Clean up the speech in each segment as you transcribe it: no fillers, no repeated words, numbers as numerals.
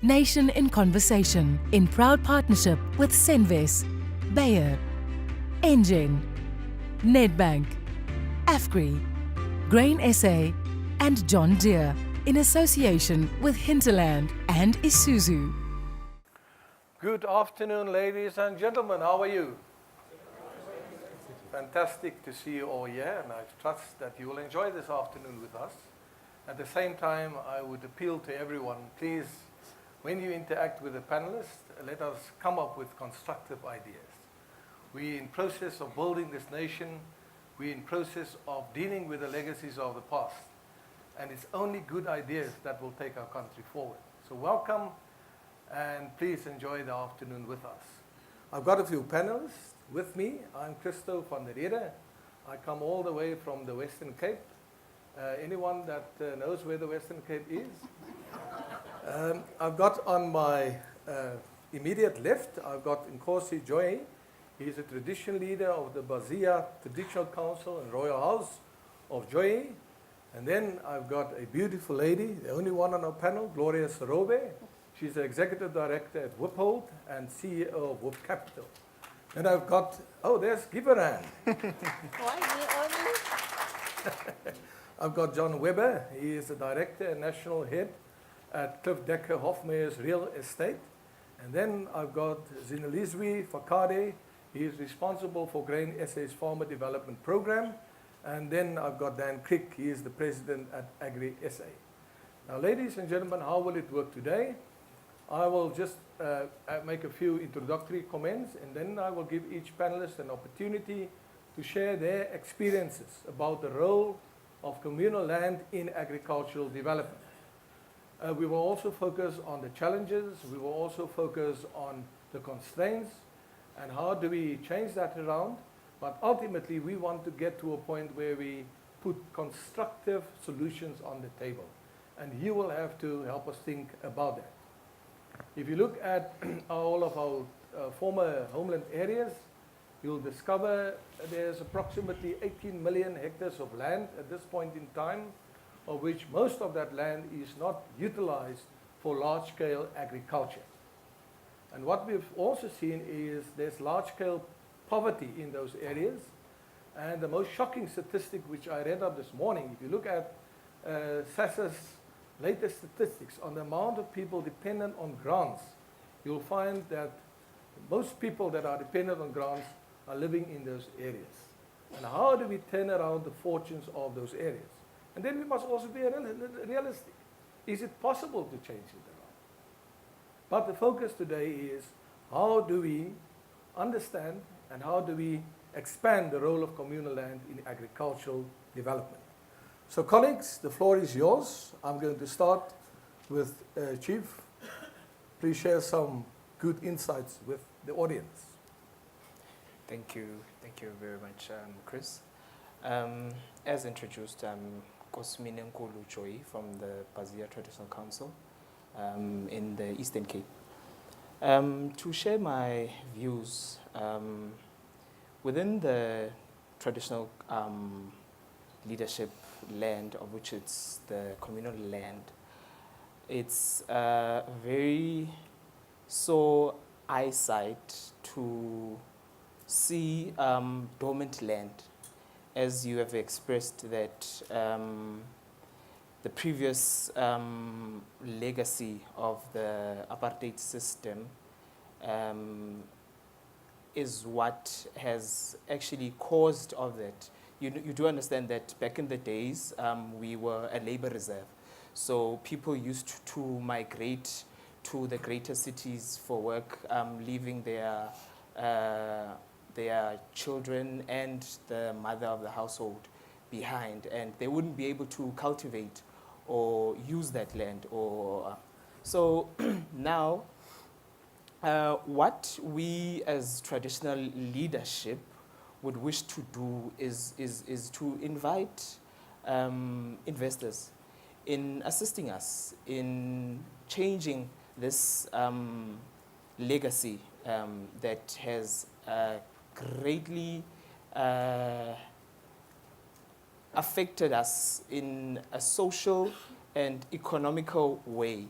Nation in Conversation, in proud partnership with Senvis, Bayer, Engen, Nedbank, AFGRI, Grain SA and John Deere, in association with Hinterland and Isuzu. Good afternoon, ladies and gentlemen. How are you? Fantastic to see you all here, and I trust that you will enjoy this afternoon with us. At the same time, I would appeal to everyone, please, when you interact with the panelists, let us come up with constructive ideas. We're in process of building this nation. We're in process of dealing with the legacies of the past. And it's only good ideas that will take our country forward. So welcome, and please enjoy the afternoon with us. I've got a few panelists with me. I'm Christo from Rheede. I come all the way from the Western Cape. Anyone that knows where the Western Cape is? I've got on my immediate left, I've got Nkosi Joy. He's a tradition leader of the Bazia Traditional Council and Royal House of Joy. And then I've got a beautiful lady, the only one on our panel, Gloria Sarobe. She's the Executive Director at Wiphold and CEO of Wip Capital. And I've got, oh, there's Giveran. Why me only? I've got John Webber. He is the Director and National Head at Cliff Decker Hofmeyer's Real Estate. And then I've got Zinelizwe Fakade. He is responsible for Grain SA's Farmer Development Program. And then I've got Dan Crick. He is the President at Agri SA. Now, ladies and gentlemen, how will it work today? I will just make a few introductory comments, and then I will give each panelist an opportunity to share their experiences about the role of communal land in agricultural development. We will also focus on the challenges. We will also focus on the constraints and how do we change that around. But ultimately, we want to get to a point where we put constructive solutions on the table. And you will have to help us think about that. If you look at all of our former homeland areas, you'll discover there's approximately 18 million hectares of land at this point in time, of which most of that land is not utilized for large-scale agriculture. And what we've also seen is there's large-scale poverty in those areas. And the most shocking statistic, which I read up this morning, if you look at SASSA's latest statistics on the amount of people dependent on grants, you'll find that most people that are dependent on grants are living in those areas. And how do we turn around the fortunes of those areas? And then we must also be realistic. Is it possible to change it around? But the focus today is how do we understand and how do we expand the role of communal land in agricultural development? So colleagues, the floor is yours. I'm going to start with Chief. Please share some good insights with the audience. Thank you very much, Chris. As introduced, I'm Kosmine Nkulu Joy from the Bazia Traditional Council in the Eastern Cape. To share my views within the traditional leadership land, of which it's the communal land, it's very sore eyesight to see dormant land, as you have expressed that the previous legacy of the apartheid system is what has actually caused all that. You do understand that back in the days, we were a labor reserve. So people used to migrate to the greater cities for work, leaving their children and the mother of the household behind. And they wouldn't be able to cultivate or use that land. So now, what we as traditional leadership would wish to do is to invite investors in assisting us in changing this legacy that has greatly affected us in a social and economical way.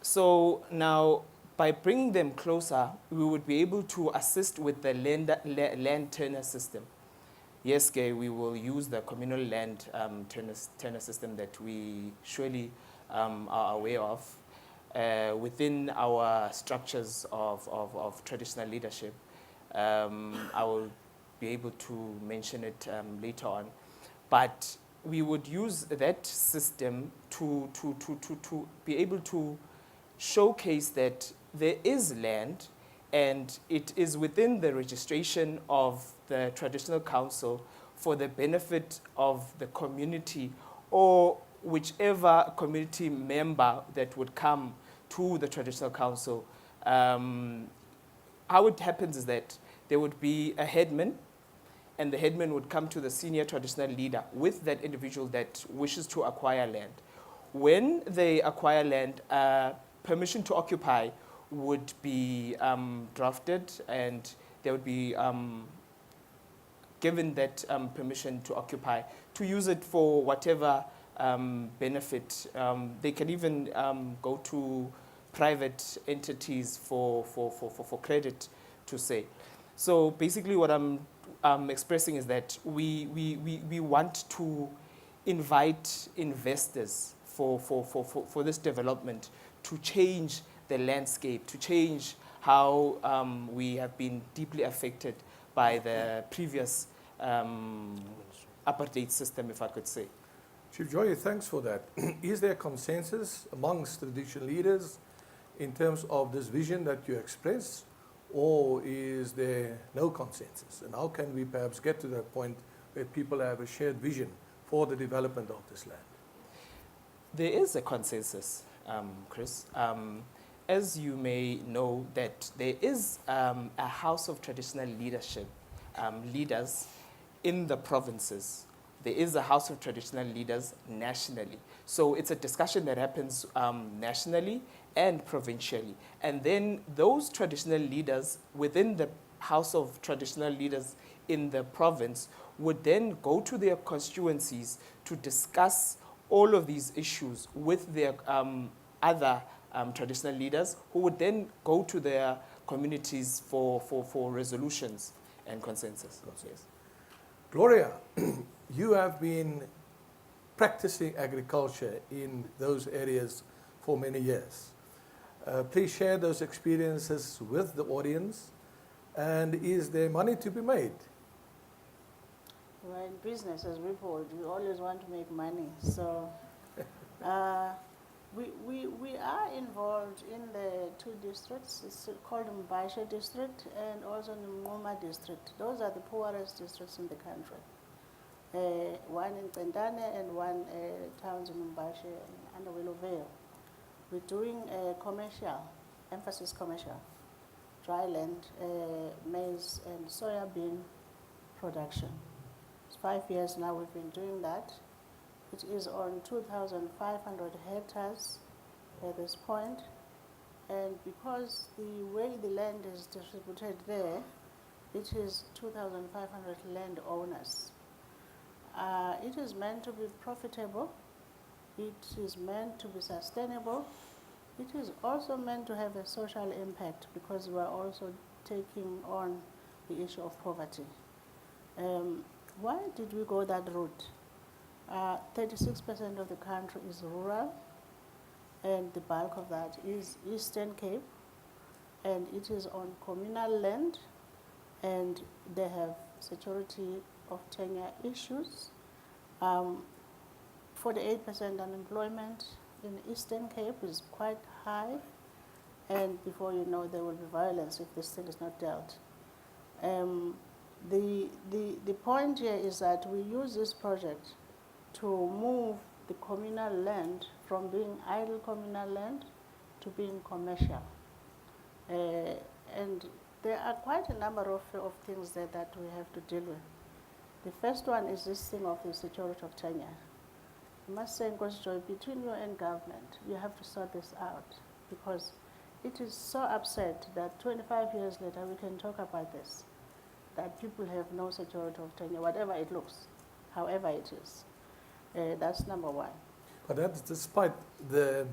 So now, by bringing them closer, we would be able to assist with the land turner system. Yes, Gay, we will use the communal land turner system that we surely are aware of within our structures of traditional leadership. I will be able to mention it later on. But we would use that system to be able to showcase that there is land and it is within the registration of the traditional council for the benefit of the community or whichever community member that would come to the traditional council. How it happens is that there would be a headman, and the headman would come to the senior traditional leader with that individual that wishes to acquire land. When they acquire land, permission to occupy would be drafted, and they would be given that permission to occupy, to use it for whatever benefit. They can even go to private entities for credit, to say. So basically what I'm expressing is that we want to invite investors for this development to change the landscape, to change how we have been deeply affected by the previous apartheid system, if I could say. Chief Joy, thanks for that. Is there consensus amongst traditional leaders in terms of this vision that you express, or is there no consensus? And how can we perhaps get to that point where people have a shared vision for the development of this land? There is a consensus, Chris. As you may know, that there is a house of traditional leadership, leaders in the provinces. There is a house of traditional leaders nationally. So it's a discussion that happens nationally and provincially. And then those traditional leaders within the house of traditional leaders in the province would then go to their constituencies to discuss all of these issues with their other traditional leaders, who would then go to their communities for resolutions and consensus. Yes. Gloria, you have been practicing agriculture in those areas for many years. Please share those experiences with the audience. And is there money to be made? We're in business as people. We always want to make money. So we are involved in the two districts. It's called Mbashe district and also Ngoma district. Those are the poorest districts in the country. One in Pendane and one towns in Mbashe and Underwillow Vale. We're doing commercial, emphasis commercial, dry land, maize and soya bean production. It's 5 years now we've been doing that. It is on 2,500 hectares at this point. And because the way the land is distributed there, it is 2,500 landowners. It is meant to be profitable. It is meant to be sustainable. It is also meant to have a social impact because we are also taking on the issue of poverty. Why did we go that route? 36% of the country is rural, and the bulk of that is Eastern Cape, and it is on communal land, and they have security of tenure issues. 48% unemployment in Eastern Cape is quite high, and before you know, there will be violence if this thing is not dealt. The point here is that we use this project to move the communal land from being idle communal land to being commercial. And there are quite a number of things there that we have to deal with. The first one is this thing of the security of tenure. I must say, Christo, between you and government, you have to sort this out because it is so upset that 25 years later we can talk about this, that people have no security of tenure, whatever it looks, however it is. That's number one. But that's despite the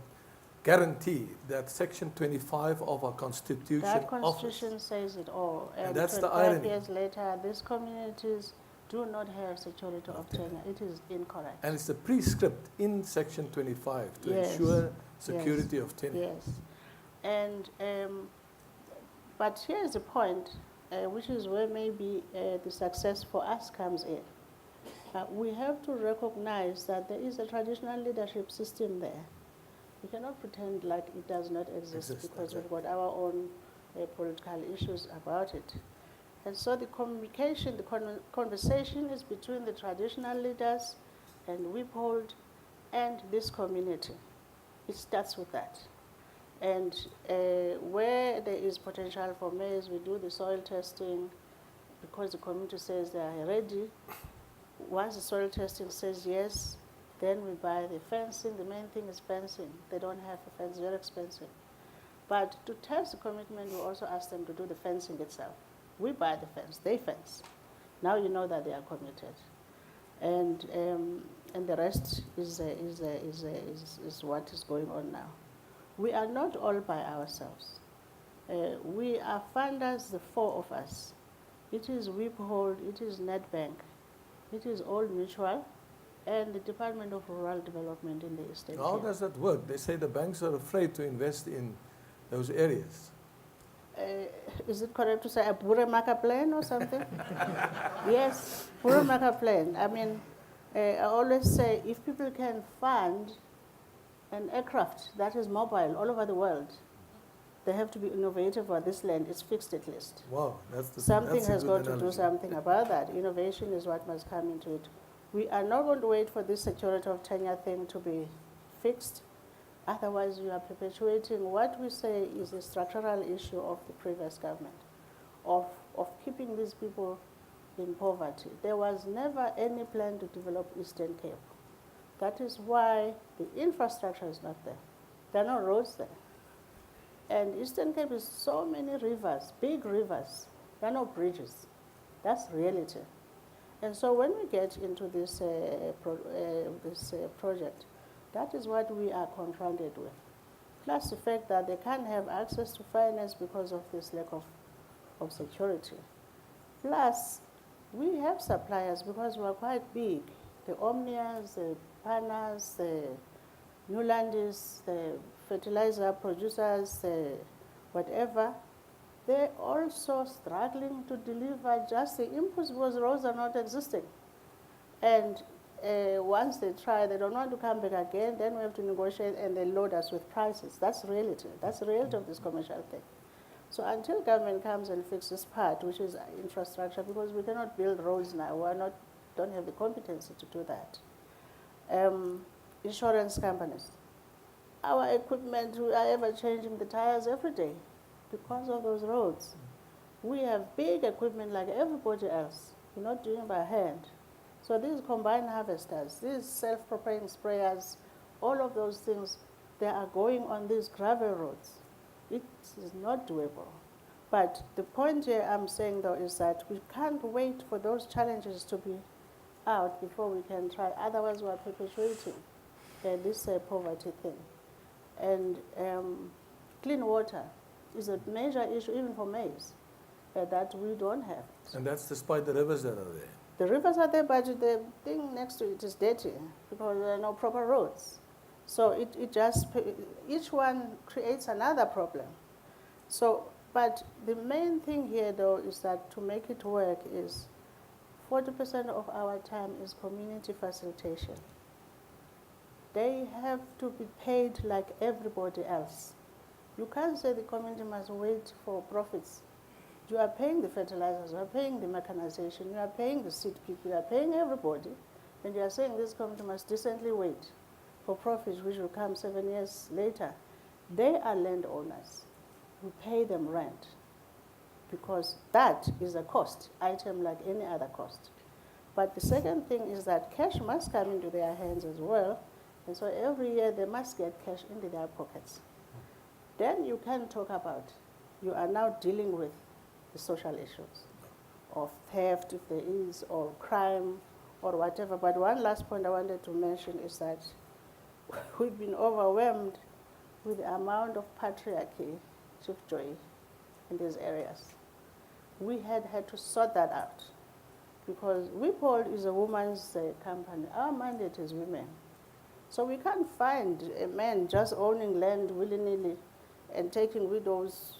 guarantee that Section 25 of our Constitution That offers. constitution says it all. And that's the 25 irony. years later, these communities do not have security of tenure. It is incorrect. And it's a prescript in Section 25 to Yes. ensure security of tenure. Yes. And, but here's the point, which is where maybe the success for us comes in. We have to recognize that there is a traditional leadership system there. We cannot pretend like it does not exist because we've got our own political issues about it. And so the communication, the conversation is between the traditional leaders and Wiphold and this community. It starts with that. And where there is potential for maize, we do the soil testing because the community says they are ready. Once the soil testing says yes, then we buy the fencing. The main thing is fencing. They don't have a fence, very expensive. But to test the commitment, we also ask them to do the fencing itself. We buy the fence, they fence. Now you know that they are committed. And the rest is what is going on now. We are not all by ourselves. We are funders, the four of us. It is Wiphold, it is Nedbank, it is Old Mutual, and the Department of Rural Development in the Eastern How Cape. does that work? They say the banks are afraid to invest in those areas. Is it correct to say a Buremaka plan or something? Yes, Buremaka plan. I mean, I always say if people can fund an aircraft that is mobile all over the world, they have to be innovative for this land. It's fixed at least. Wow, that's the Something that's a has good got to do analogy. something about that. Innovation is what must come into it. We are not going to wait for this security of tenure thing to be fixed. Otherwise, you are perpetuating what we say is a structural issue of the previous government, of keeping these people in poverty. There was never any plan to develop Eastern Cape. That is why the infrastructure is not there. There are no roads there. And Eastern Cape is so many rivers, big rivers. There are no bridges. That's reality. And so when we get into this, project, that is what we are confronted with. Plus the fact that they can't have access to finance because of this lack of security. Plus, we have suppliers because we are quite big. The Omnias, the Panas, the Newlandis, the fertilizer producers, the whatever, they're also struggling to deliver just the inputs because roads are not existing. And once they try, they don't want to come back again, then we have to negotiate and they load us with prices. That's reality. That's the reality of this commercial thing. So until government comes and fixes this part, which is infrastructure, because we cannot build roads now, don't have the competency to do that. Insurance companies. Our equipment, we are ever changing the tires every day because of those roads. We have big equipment like everybody else. We're not doing by hand. So these combined harvesters, these self-propelling sprayers, all of those things, they are going on these gravel roads. It is not doable. But the point here I'm saying though is that we can't wait for those challenges to be out before we can try. Otherwise we are perpetuating this poverty thing. And clean water is a major issue even for maize that we don't have. And that's despite the rivers that are there. The rivers are there, but the thing next to it is dirty because there are no proper roads. So it just, each one creates another problem. So, but the main thing here though is that to make it work is 40% of our time is community facilitation. They have to be paid like everybody else. You can't say the community must wait for profits. You are paying the fertilizers, you are paying the mechanization, you are paying the seed people, you are paying everybody, and you are saying this community must decently wait for profits which will come 7 years later. They are landowners. We pay them rent because that is a cost item like any other cost. But the second thing is that cash must come into their hands as well, and so every year they must get cash into their pockets. Then you can talk about, you are now dealing with the social issues of theft if there is, or crime, or whatever. But one last point I wanted to mention is that we've been overwhelmed with the amount of patriarchy, Chief Joy, in these areas. We had to sort that out because Wepold is a woman's company. Our mandate is women. So we can't find a man just owning land willy-nilly and taking widows'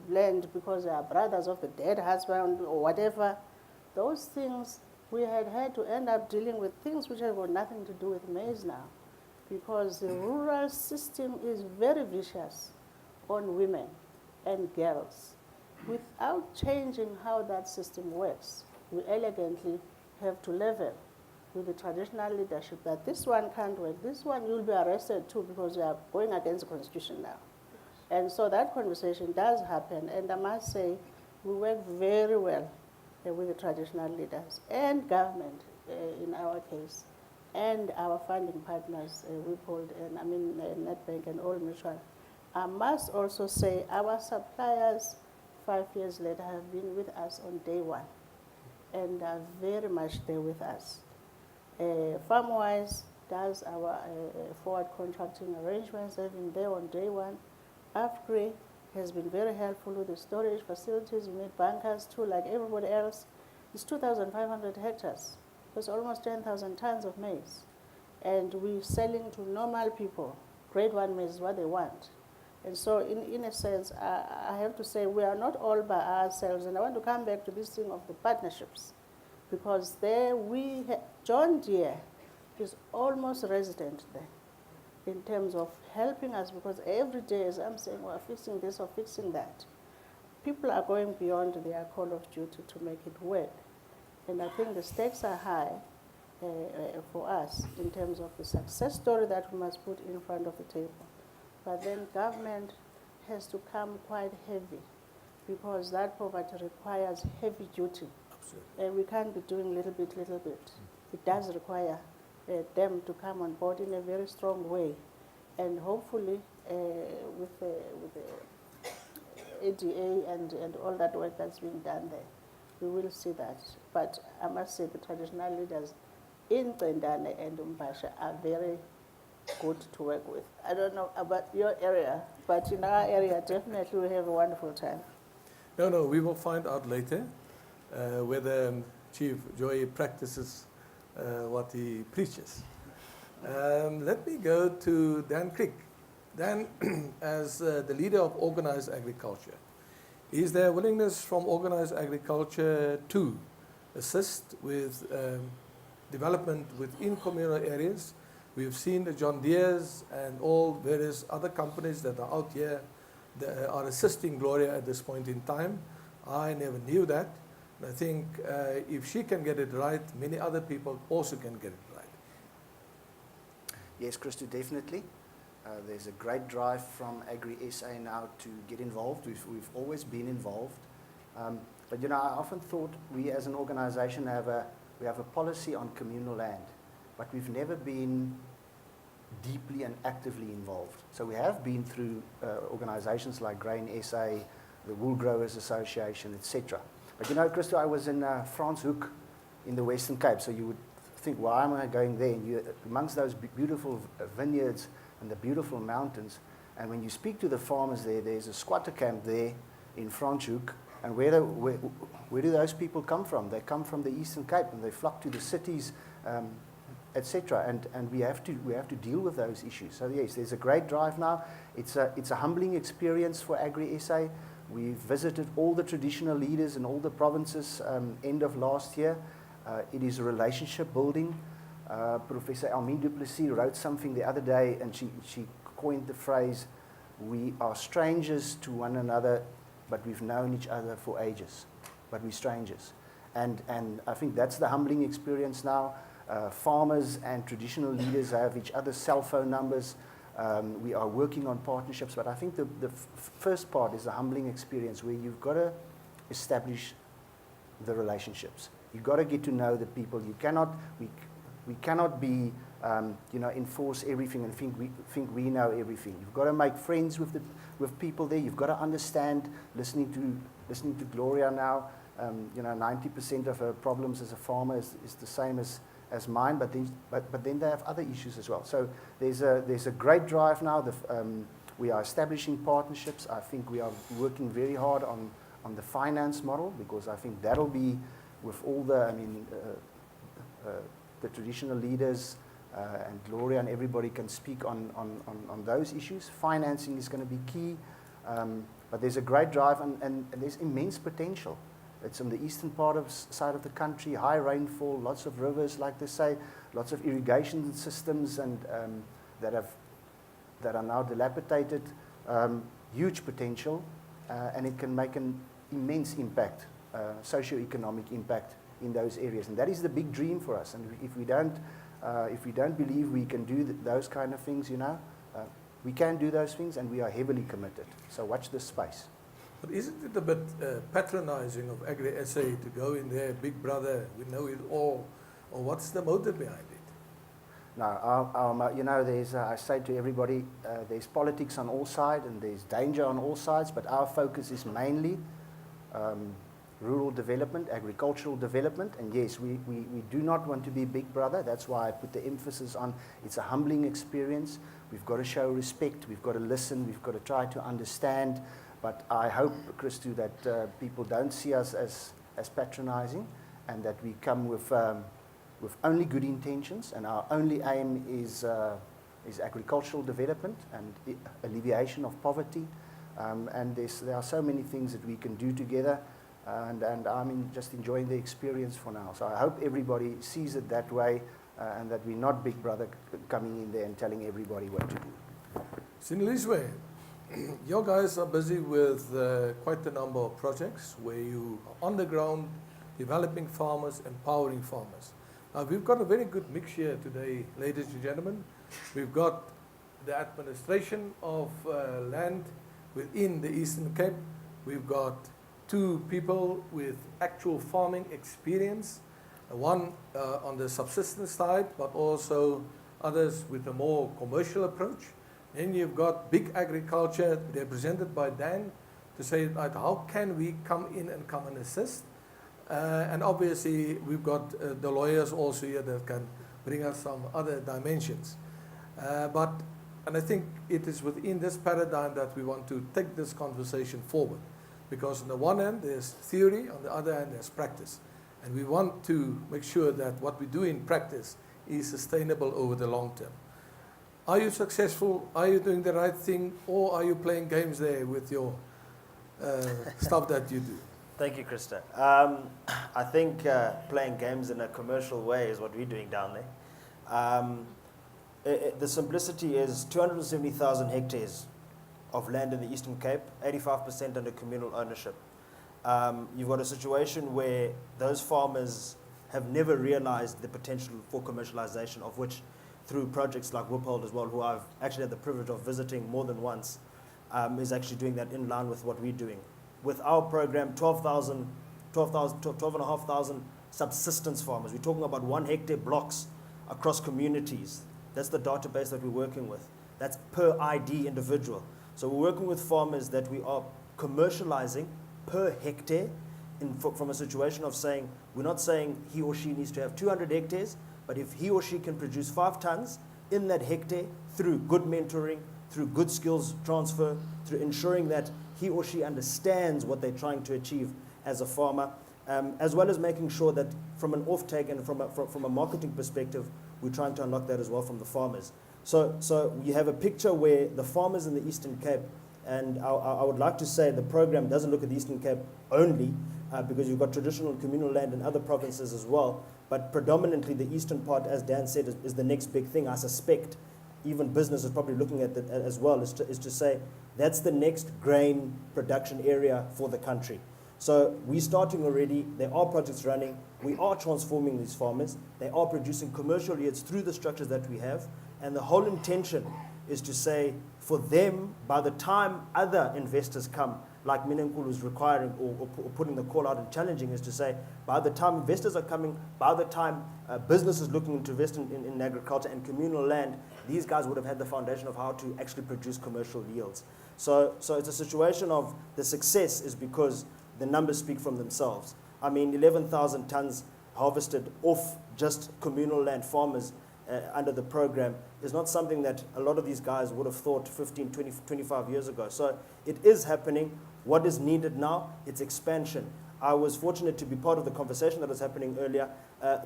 land because they are brothers of the dead husband or whatever. Those things, we had to end up dealing with things which have got nothing to do with maize now, because the rural system is very vicious on women and girls. Without changing how that system works, we elegantly have to level with the traditional leadership that this one can't work, this one you'll be arrested too because you are going against the constitution now. And so that conversation does happen, and I must say we work very well with the traditional leaders and government in our case, and our funding partners, Wepold and Nedbank and Old Mutual. I must also say our suppliers 5 years later have been with us on day one and are very much there with us. Farmwise does our forward contracting arrangements. They've been there on day one. AFGRI has been very helpful with the storage facilities. We need bankers too, like everybody else. It's 2,500 hectares. It's almost 10,000 tons of maize. And we're selling to normal people. Grade 1 maize is what they want. And so in a sense, I have to say we are not all by ourselves. And I want to come back to this thing of the partnerships. Because there John Deere is almost resident there in terms of helping us, because every day as I'm saying we're fixing this or fixing that, people are going beyond their call of duty to make it work. And I think the stakes are high for us in terms of the success story that we must put in front of the table. But then government has to come quite heavy, because that poverty requires heavy duty. Absolutely. And we can't be doing little bit. It does require them to come on board in a very strong way. And hopefully with the ADA and all that work that's being done there, we will see that. But I must say the traditional leaders in Tsendane and Umbasha are very good to work with. I don't know about your area, but in our area definitely we have a wonderful time. No, we will find out later whether Chief Joy practices what he preaches. Let me go to Dan Crick. Dan, as the leader of organized agriculture, is there willingness from organized agriculture to assist with development within communal areas? We've seen the John Deere's and all various other companies that are out here that are assisting Gloria at this point in time. I never knew that. And I think if she can get it right, many other people also can get it right. Yes, Christo, definitely. There's a great drive from Agri SA now to get involved. We've always been involved. But you know, I often thought we as an organization we have a policy on communal land, but we've never been deeply and actively involved. So we have been through organizations like Grain SA, the Wool Growers Association, etc. But you know, Christo, I was in Franschhoek in the Western Cape, so you would think, why am I going there? And you're amongst those beautiful vineyards and the beautiful mountains, and when you speak to the farmers there, there's a squatter camp there in Franschhoek, and where do those people come from? They come from the Eastern Cape, and they flock to the cities, etc. And we have to deal with those issues. So yes, there's a great drive now. It's a humbling experience for Agri SA. We visited all the traditional leaders in all the provinces end of last year. It is a relationship building. Professor Almine du Plessis wrote something the other day, and she coined the phrase, "We are strangers to one another, but we've known each other for ages, but we're strangers." And I think that's the humbling experience now. Farmers and traditional leaders have each other's cell phone numbers. We are working on partnerships, but I think the first part is a humbling experience where you've got to establish the relationships. You've got to get to know the people. You cannot, we cannot be, enforce everything and think we know everything. You've got to make friends with people there. You've got to understand. Listening to Gloria now, 90% of her problems as a farmer is the same as mine, but then they have other issues as well. So there's a great drive now. We are establishing partnerships. I think we are working very hard on the finance model, because I think that'll be, with all the, the traditional leaders and Gloria and everybody can speak on those issues. Financing is going to be key, but there's a great drive and there's immense potential. It's on the eastern side of the country, high rainfall, lots of rivers, like they say, lots of irrigation systems and that are now dilapidated, huge potential, and it can make an immense impact, socio-economic impact in those areas. And that is the big dream for us. And if we don't believe we can do those kind of things, we can do those things, and we are heavily committed. So watch this space. But isn't it a bit patronizing of Agri-SA to go in there, big brother, we know it all, or what's the motive behind it? No, there's, I say to everybody, there's politics on all sides and there's danger on all sides, but our focus is mainly rural development, agricultural development, and yes, we do not want to be big brother. That's why I put the emphasis on it's a humbling experience. We've got to show respect, we've got to listen, we've got to try to understand, but I hope, Christo, that people don't see us as patronizing, and that we come with only good intentions, and our only aim is agricultural development and alleviation of poverty, and there are so many things that we can do together, and I'm just enjoying the experience for now. So I hope everybody sees it that way, and that we're not big brother coming in there and telling everybody what to do. Sinelizwe, your guys are busy with quite a number of projects where you are on the ground developing farmers, empowering farmers. Now, we've got a very good mix here today, ladies and gentlemen. We've got the administration of land within the Eastern Cape. We've got two people with actual farming experience, one on the subsistence side, but also others with a more commercial approach. Then you've got big agriculture represented by Dan to say, like, how can we come in and come and assist? And obviously, we've got the lawyers also here that can bring us some other dimensions. And I think it is within this paradigm that we want to take this conversation forward. Because on the one hand, there's theory, on the other hand, there's practice. And we want to make sure that what we do in practice is sustainable over the long term. Are you successful? Are you doing the right thing? Or are you playing games there with your stuff that you do? Thank you, Christo. I think playing games in a commercial way is what we're doing down there. The simplicity is 270,000 hectares of land in the Eastern Cape, 85% under communal ownership. You've got a situation where those farmers have never realized the potential for commercialization, of which through projects like Wiphold as well, who I've actually had the privilege of visiting more than once, is actually doing that in line with what we're doing. With our program, 12,500 subsistence farmers. We're talking about 1 hectare blocks across communities. That's the database that we're working with. That's per ID individual. So we're working with farmers that we are commercializing per hectare from a situation of saying, we're not saying he or she needs to have 200 hectares, but if he or she can produce 5 tons in that hectare through good mentoring, through good skills transfer, through ensuring that he or she understands what they're trying to achieve as a farmer, as well as making sure that from an offtake and from a marketing perspective, we're trying to unlock that as well from the farmers. So you have a picture where the farmers in the Eastern Cape, and I would like to say the program doesn't look at the Eastern Cape only, because you've got traditional and communal land in other provinces as well, but predominantly the eastern part, as Dan said, is the next big thing. I suspect even business is probably looking at that as well, is to say that's the next grain production area for the country. So we're starting already. There are projects running. We are transforming these farmers. They are producing commercial yields through the structures that we have. And the whole intention is to say, for them, by the time other investors come, like Minenkulu is requiring or putting the call out and challenging, is to say, by the time investors are coming, by the time business is looking to invest in agriculture and communal land, these guys would have had the foundation of how to actually produce commercial yields. So it's a situation of the success is because the numbers speak from themselves. I mean, 11,000 tons harvested off just communal land farmers under the program is not something that a lot of these guys would have thought 15, 20, 25 years ago. So it is happening. What is needed now? It's expansion. I was fortunate to be part of the conversation that was happening earlier.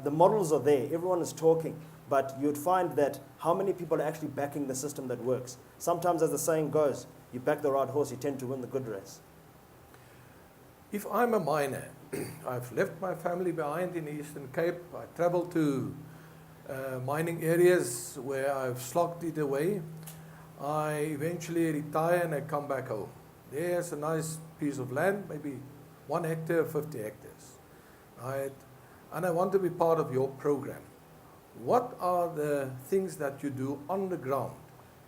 The models are there. Everyone is talking. But you'd find that how many people are actually backing the system that works. Sometimes, as the saying goes, you back the right horse, you tend to win the good race. If I'm a miner, I've left my family behind in the Eastern Cape. I travel to mining areas where I've slogged it away. I eventually retire and I come back home. There's a nice piece of land, maybe 1 hectare, 50 hectares, right? And I want to be part of your program. What are the things that you do on the ground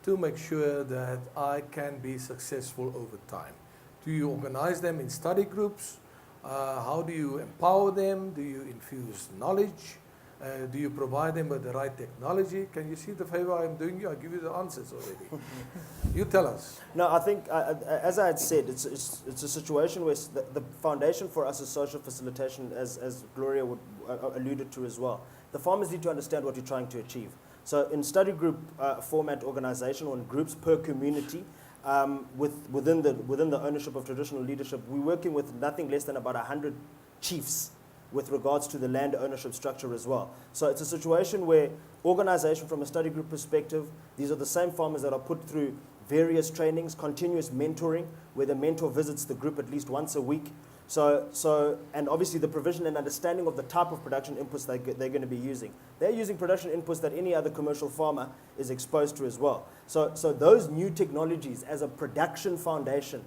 to make sure that I can be successful over time? Do you organize them in study groups? How do you empower them? Do you infuse knowledge? Do you provide them with the right technology? Can you see the favor I'm doing you? I give you the answers already. You tell us. No, I think, as I had said, it's a situation where the foundation for us is social facilitation, as Gloria alluded to as well. The farmers need to understand what you're trying to achieve. So in study group format organization, or in groups per community, within the ownership of traditional leadership, we're working with nothing less than about 100 chiefs with regards to the land ownership structure as well. So it's a situation where organization from a study group perspective, these are the same farmers that are put through various trainings, continuous mentoring, where the mentor visits the group at least once a week. And obviously the provision and understanding of the type of production inputs they're going to be using. They're using production inputs that any other commercial farmer is exposed to as well. So those new technologies as a production foundation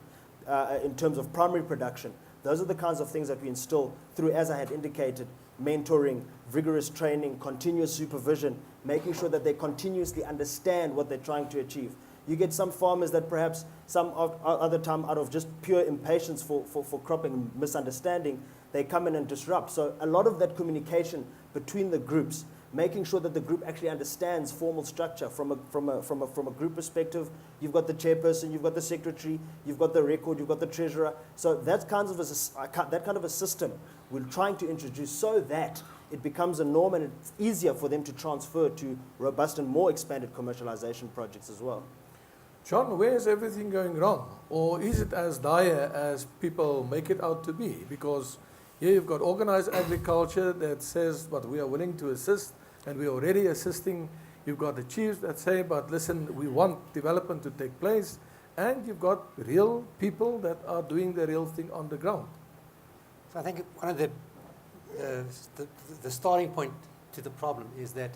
in terms of primary production, those are the kinds of things that we instill through, as I had indicated, mentoring, rigorous training, continuous supervision, making sure that they continuously understand what they're trying to achieve. You get some farmers that perhaps some other time, out of just pure impatience for cropping and misunderstanding, they come in and disrupt. So a lot of that communication between the groups, making sure that the group actually understands formal structure from a group perspective. You've got the chairperson, you've got the secretary, you've got the record, you've got the treasurer. So that kind of a system we're trying to introduce so that it becomes a norm and it's easier for them to transfer to robust and more expanded commercialization projects as well. John, where is everything going wrong? Or is it as dire as people make it out to be? Because here you've got organized agriculture that says, but we are willing to assist, and we're already assisting. You've got the chiefs that say, but listen, we want development to take place. And you've got real people that are doing the real thing on the ground. So I think one of the starting point to the problem is that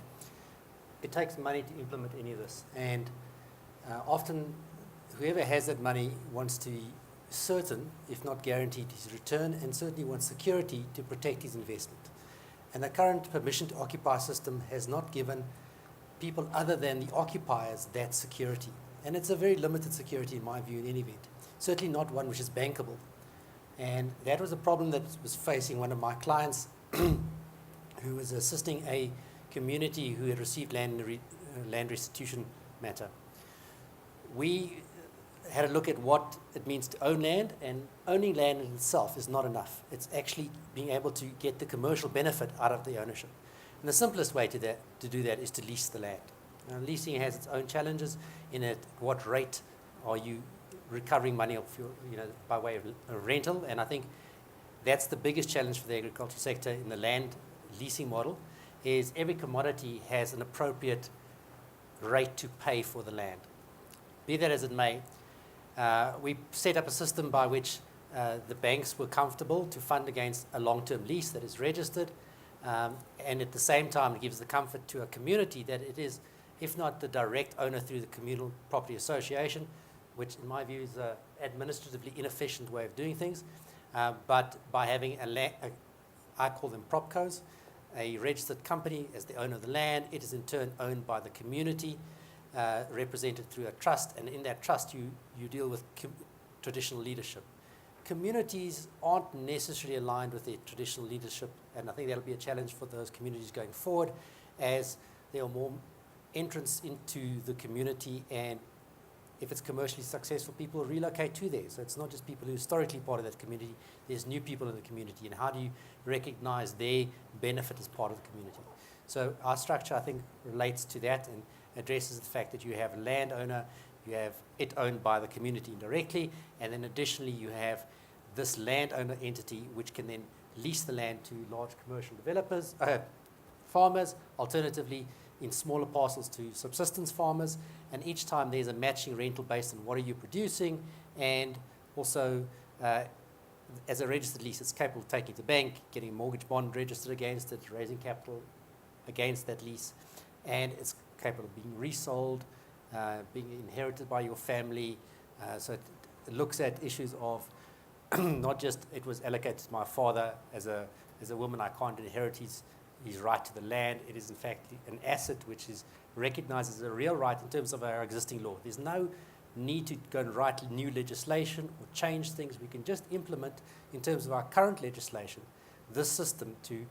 it takes money to implement any of this. And often, whoever has that money wants to be certain, if not guaranteed, his return, and certainly wants security to protect his investment. And the current permission to occupy system has not given people other than the occupiers that security. And it's a very limited security, in my view, in any event. Certainly not one which is bankable. And that was a problem that was facing one of my clients who was assisting a community who had received land restitution matter. We had a look at what it means to own land, and owning land in itself is not enough. It's actually being able to get the commercial benefit out of the ownership. And the simplest way to do that is to lease the land. Now, leasing has its own challenges in at what rate are you recovering money off your, by way of a rental, and I think that's the biggest challenge for the agriculture sector in the land leasing model, is every commodity has an appropriate rate to pay for the land. Be that as it may, we set up a system by which the banks were comfortable to fund against a long-term lease that is registered, and at the same time it gives the comfort to a community that it is, if not the direct owner through the communal property association, which in my view is an administratively inefficient way of doing things, but by having I call them propcos, a registered company as the owner of the land, it is in turn owned by the community, represented through a trust, and in that trust you deal with traditional leadership. Communities aren't necessarily aligned with their traditional leadership, and I think that'll be a challenge for those communities going forward as there are more entrants into the community, and if it's commercially successful, people relocate to there. So it's not just people who are historically part of that community, there's new people in the community, and how do you recognize their benefit as part of the community? So our structure, I think, relates to that and addresses the fact that you have a landowner, you have it owned by the community indirectly, and then additionally you have this landowner entity which can then lease the land to large commercial developers, farmers, alternatively in smaller parcels to subsistence farmers, and each time there's a matching rental based on what are you producing, and also as a registered lease, it's capable of taking it to the bank, getting a mortgage bond registered against it, raising capital against that lease, and it's capable of being resold, being inherited by your family. So it looks at issues of not just it was allocated to my father as a woman, I can't inherit his right to the land. It is in fact an asset which is recognized as a real right in terms of our existing law. There's no need to go and write new legislation or change things. We can just implement in terms of our current legislation this system to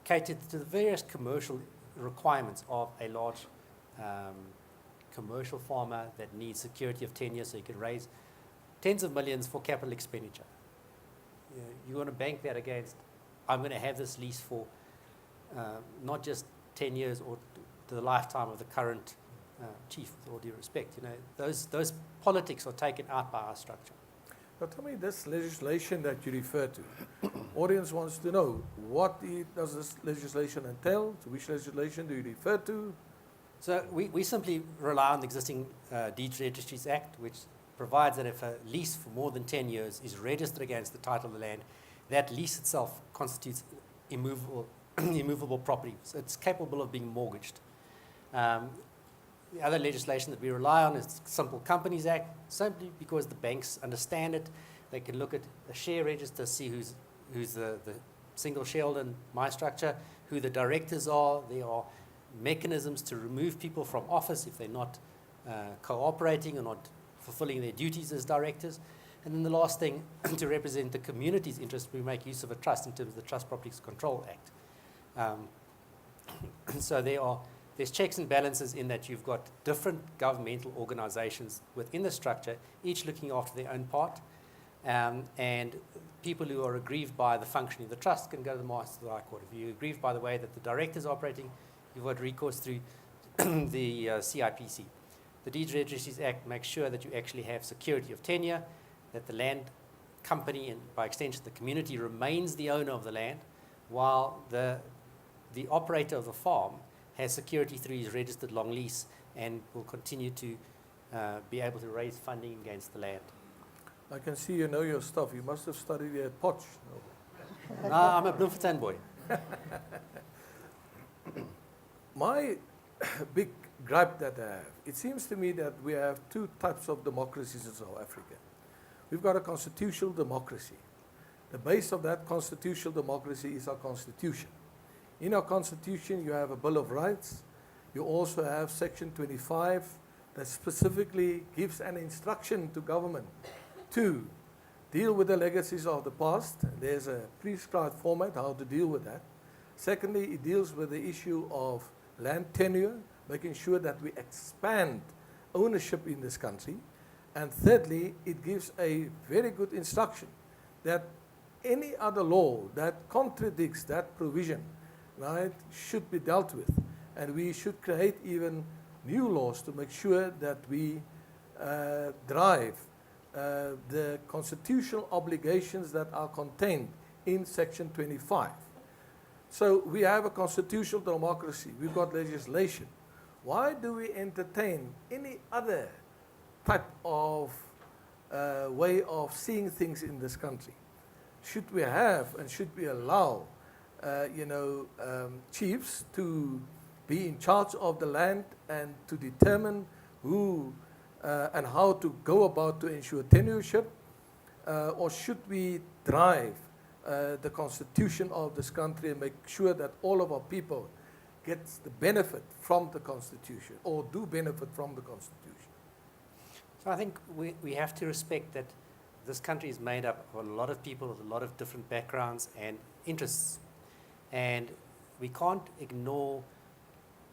cater to the various commercial requirements of a large commercial farmer that needs security of tenure, so you can raise tens of millions for capital expenditure. You want to bank that against, I'm going to have this lease for not just 10 years or to the lifetime of the current chief, with all due respect. Those politics are taken out by our structure. Now tell me, this legislation that you refer to, audience wants to know, what does this legislation entail? To which legislation do you refer to? So we simply rely on the existing Deeds Registries Act, which provides that if a lease for more than 10 years is registered against the title of the land, that lease itself constitutes immovable property. So it's capable of being mortgaged. The other legislation that we rely on is the Simple Companies Act, simply because the banks understand it. They can look at a share register, see who's the single shareholder in my structure, who the directors are. There are mechanisms to remove people from office if they're not cooperating or not fulfilling their duties as directors. And then the last thing, to represent the community's interest, we make use of a trust in terms of the Trust Properties Control Act. So there's checks and balances in that you've got different governmental organizations within the structure, each looking after their own part. And people who are aggrieved by the functioning of the trust can go to the Master of the High Court. If you're aggrieved by the way that the director is operating, you've got recourse through the CIPC. The Deeds Registries Act makes sure that you actually have security of tenure, that the land company and by extension the community remains the owner of the land, while the operator of the farm has security through his registered long lease and will continue to be able to raise funding against the land. I can see you know your stuff. You must have studied at Potch. No, I'm a Bloemfontein boy. My big gripe that I have, it seems to me that we have two types of democracies in South Africa. We've got a constitutional democracy. The base of that constitutional democracy is our constitution. In our constitution, you have a Bill of Rights. You also have Section 25 that specifically gives an instruction to government to deal with the legacies of the past. There's a prescribed format how to deal with that. Secondly, it deals with the issue of land tenure, making sure that we expand ownership in this country. And thirdly, it gives a very good instruction that any other law that contradicts that provision, right, should be dealt with. And we should create even new laws to make sure that we drive the constitutional obligations that are contained in Section 25. So we have a constitutional democracy. We've got legislation. Why do we entertain any other type of way of seeing things in this country? Should we have and should we allow chiefs to be in charge of the land and to determine who and how to go about to ensure tenureship? Or should we drive the constitution of this country and make sure that all of our people gets the benefit from the constitution or do benefit from the constitution? So I think we have to respect that this country is made up of a lot of people with a lot of different backgrounds and interests. And we can't ignore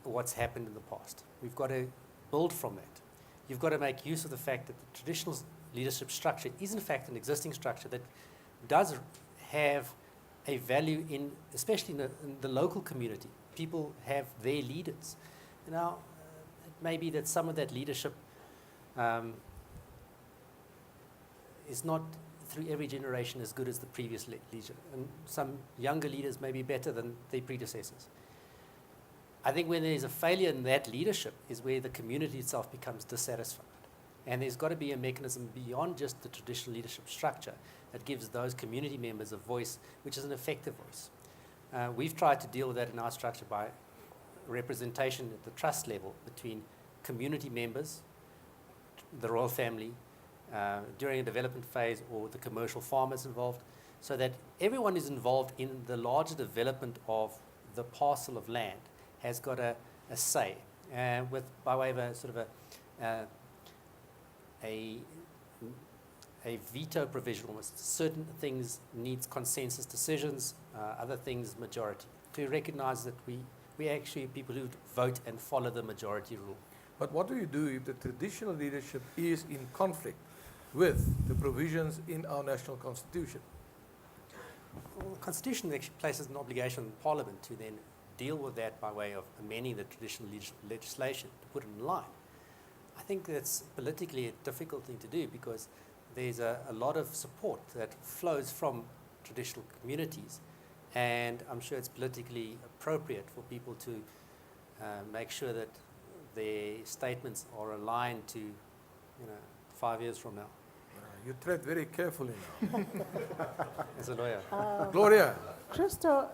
what's happened in the past. We've got to build from that. You've got to make use of the fact that the traditional leadership structure is in fact an existing structure that does have a value in, especially in the local community. people have their leaders. Now, it may be that some of that leadership is not through every generation as good as the previous leader, and some younger leaders may be better than their predecessors. I think when there's a failure in that leadership is where the community itself becomes dissatisfied. And there's got to be a mechanism beyond just the traditional leadership structure that gives those community members a voice, which is an effective voice. We've tried to deal with that in our structure by representation at the trust level between community members, the royal family, during a development phase, or the commercial farmers involved, so that everyone is involved in the larger development of the parcel of land has got a say, with by way of a sort of a veto provision almost. Certain things needs consensus decisions, other things majority, to recognize that we actually people who vote and follow the majority rule. But what do you do if the traditional leadership is in conflict with the provisions in our national constitution? Well, the Constitution actually places an obligation on Parliament to then deal with that by way of amending the traditional legislation to put it in line. I think that's politically a difficult thing to do because there's a lot of support that flows from traditional communities, and I'm sure it's politically appropriate for people to make sure that their statements are aligned to, 5 years from now. You tread very carefully now. As a lawyer. Gloria. Christo,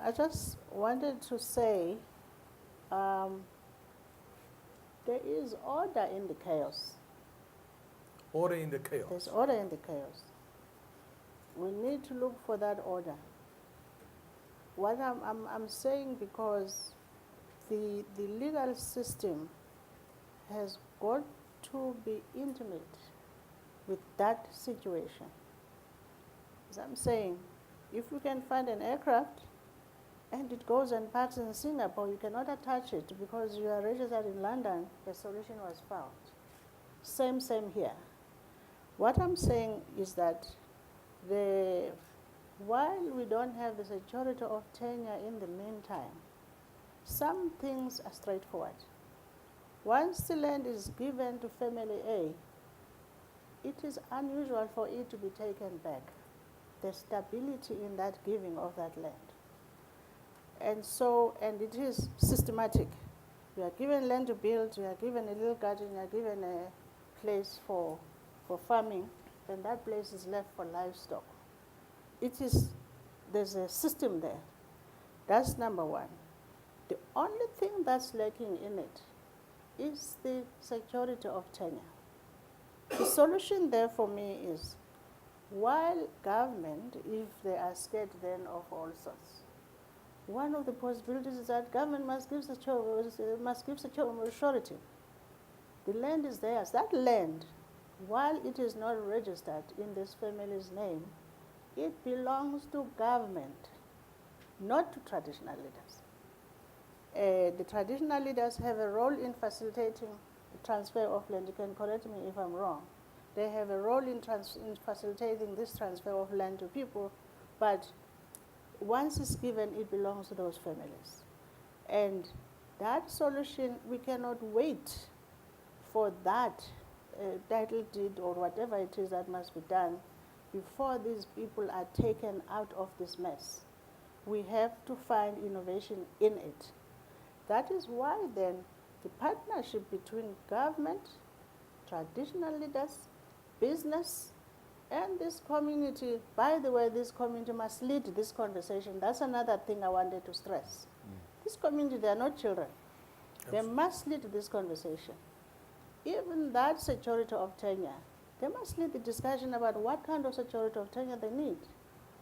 I just wanted to say there is order in the chaos. Order in the chaos. There's order in the chaos. We need to look for that order. What I'm saying, because the legal system has got to be intimate with that situation. As I'm saying, if you can find an aircraft and it goes and parks in Singapore, you cannot attach it because you are registered in London, the solution was found. Same here. What I'm saying is that while we don't have the security of tenure in the meantime, some things are straightforward. Once the land is given to family A, it is unusual for it to be taken back. There's stability in that giving of that land. And it is systematic. You are given land to build, you are given a little garden, you are given a place for farming, then that place is left for livestock. There's a system there. That's number one. The only thing that's lacking in it is the security of tenure. The solution there for me is, while government, if they are scared then of all sorts, one of the possibilities is that government must give surety. The land is theirs. That land, while it is not registered in this family's name, it belongs to government, not to traditional leaders. The traditional leaders have a role in facilitating the transfer of land. You can correct me if I'm wrong. They have a role in facilitating this transfer of land to people, but once it's given, it belongs to those families. And that solution, we cannot wait for that title deed or whatever it is that must be done before these people are taken out of this mess. We have to find innovation in it. That is why then the partnership between government, traditional leaders, business, and this community, by the way, this community must lead this conversation. That's another thing I wanted to stress. This community, they are not children. They must lead this conversation. Even that security of tenure, they must lead the discussion about what kind of security of tenure they need.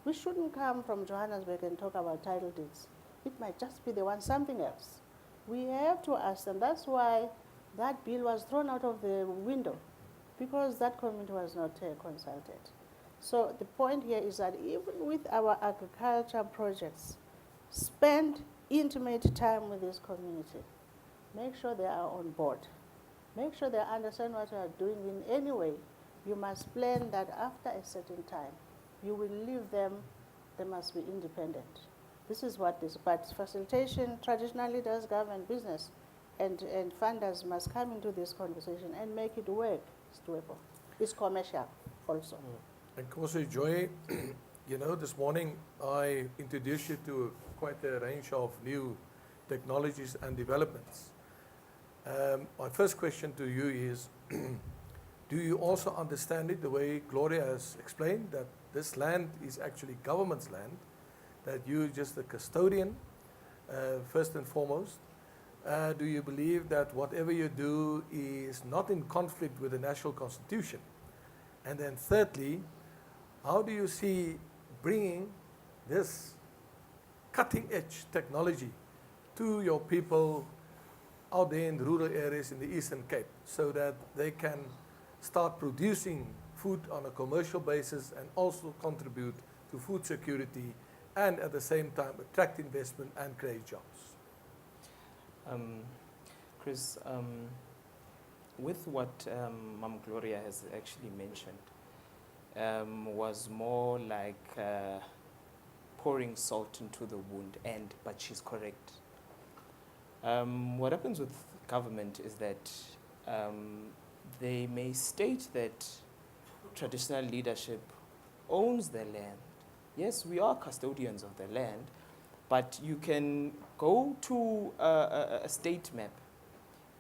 We shouldn't come from Johannesburg and talk about title deeds. It might just be the one, something else. We have to ask them. That's why that bill was thrown out of the window, because that community was not consulted. So the point here is that even with our agriculture projects, spend intimate time with this community. Make sure they are on board. Make sure they understand what you are doing in any way. You must plan that after a certain time, you will leave them, they must be independent. This is what this, but facilitation, traditional leaders govern business, and funders must come into this conversation and make it work. It's doable. It's commercial also. And also, Joy, you know, this morning I introduced you to quite a range of new technologies and developments. My first question to you is, do you also understand it the way Gloria has explained, that this land is actually government's land, that you're just the custodian, first and foremost? Do you believe that whatever you do is not in conflict with the national constitution? And then thirdly, how do you see bringing this cutting-edge technology to your people out there in the rural areas in the Eastern Cape, so that they can start producing food on a commercial basis and also contribute to food security, and at the same time attract investment and create jobs? Chris, with what Mom Gloria has actually mentioned, was more like pouring salt into the wound, but she's correct. What happens with government is that they may state that traditional leadership owns the land. Yes, we are custodians of the land, but you can go to a state map.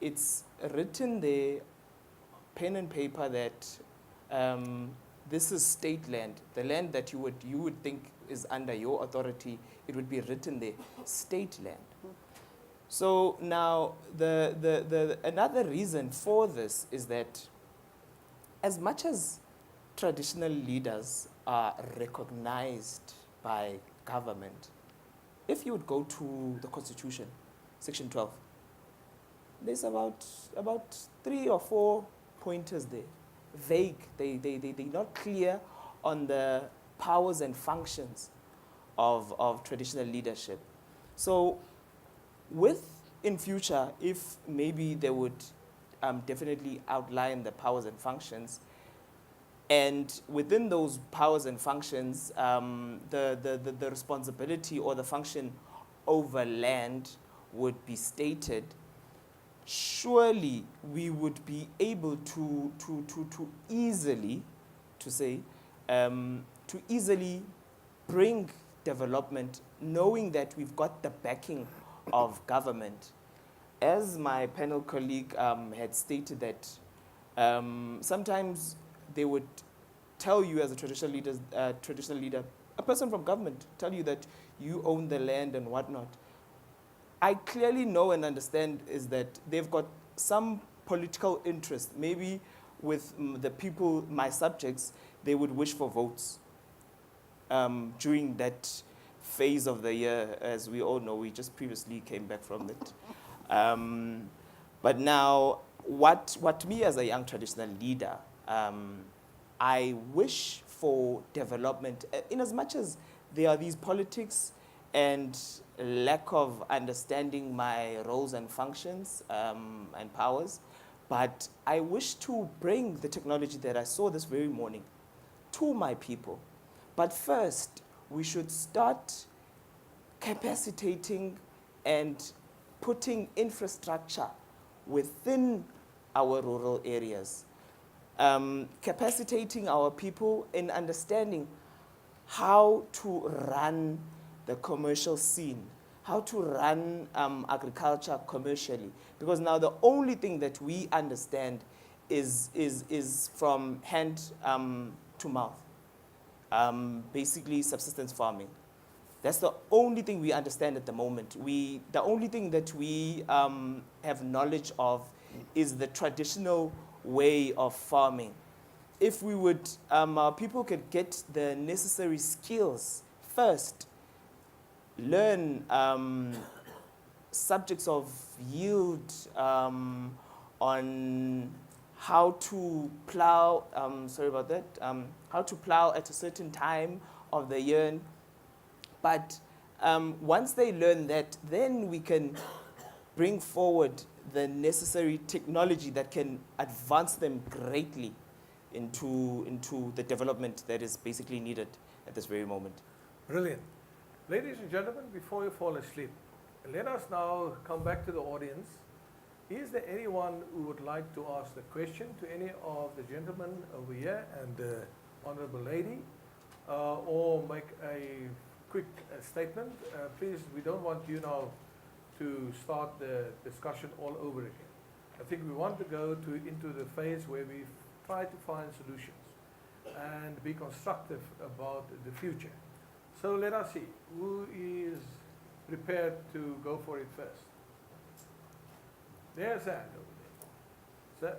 It's written there, pen and paper, that this is state land. The land that you would think is under your authority, it would be written there, state land. So now the another reason for this is that as much as traditional leaders are recognized by government, if you would go to the Constitution, Section 12, there's about 3 or 4 pointers there. Vague, they're not clear on the powers and functions of traditional leadership. So in future, if maybe they would definitely outline the powers and functions, and within those powers and functions, the responsibility or the function over land would be stated, surely we would be able to easily bring development, knowing that we've got the backing of government. As my panel colleague had stated, that sometimes they would tell you as a traditional leader, a person from government, tell you that you own the land and whatnot. I clearly know and understand is that they've got some political interest. Maybe with the people, my subjects, they would wish for votes during that phase of the year. As we all know, we just previously came back from it. But now, what me as a young traditional leader, I wish for development, in as much as there are these politics and lack of understanding my roles and functions and powers, but I wish to bring the technology that I saw this very morning to my people. But first, we should start capacitating and putting infrastructure within our rural areas, capacitating our people in understanding how to run the commercial scene, how to run agriculture commercially. Because now the only thing that we understand is from hand to mouth, basically subsistence farming. That's the only thing we understand at the moment. The only thing that we have knowledge of is the traditional way of farming. If we would, our people could get the necessary skills first, learn subjects of yield, on how to plow, how to plow at a certain time of the year. But once they learn that, then we can bring forward the necessary technology that can advance them greatly into the development that is basically needed at this very moment. Brilliant. Ladies and gentlemen, before you fall asleep, let us now come back to the audience. Is there anyone who would like to ask the question to any of the gentlemen over here and the honorable lady, or make a quick statement? Please, we don't want you now to start the discussion all over again. I think we want to go into the phase where we try to find solutions and be constructive about the future. So let us see, who is prepared to go for it first? There's a hand over there. Sir?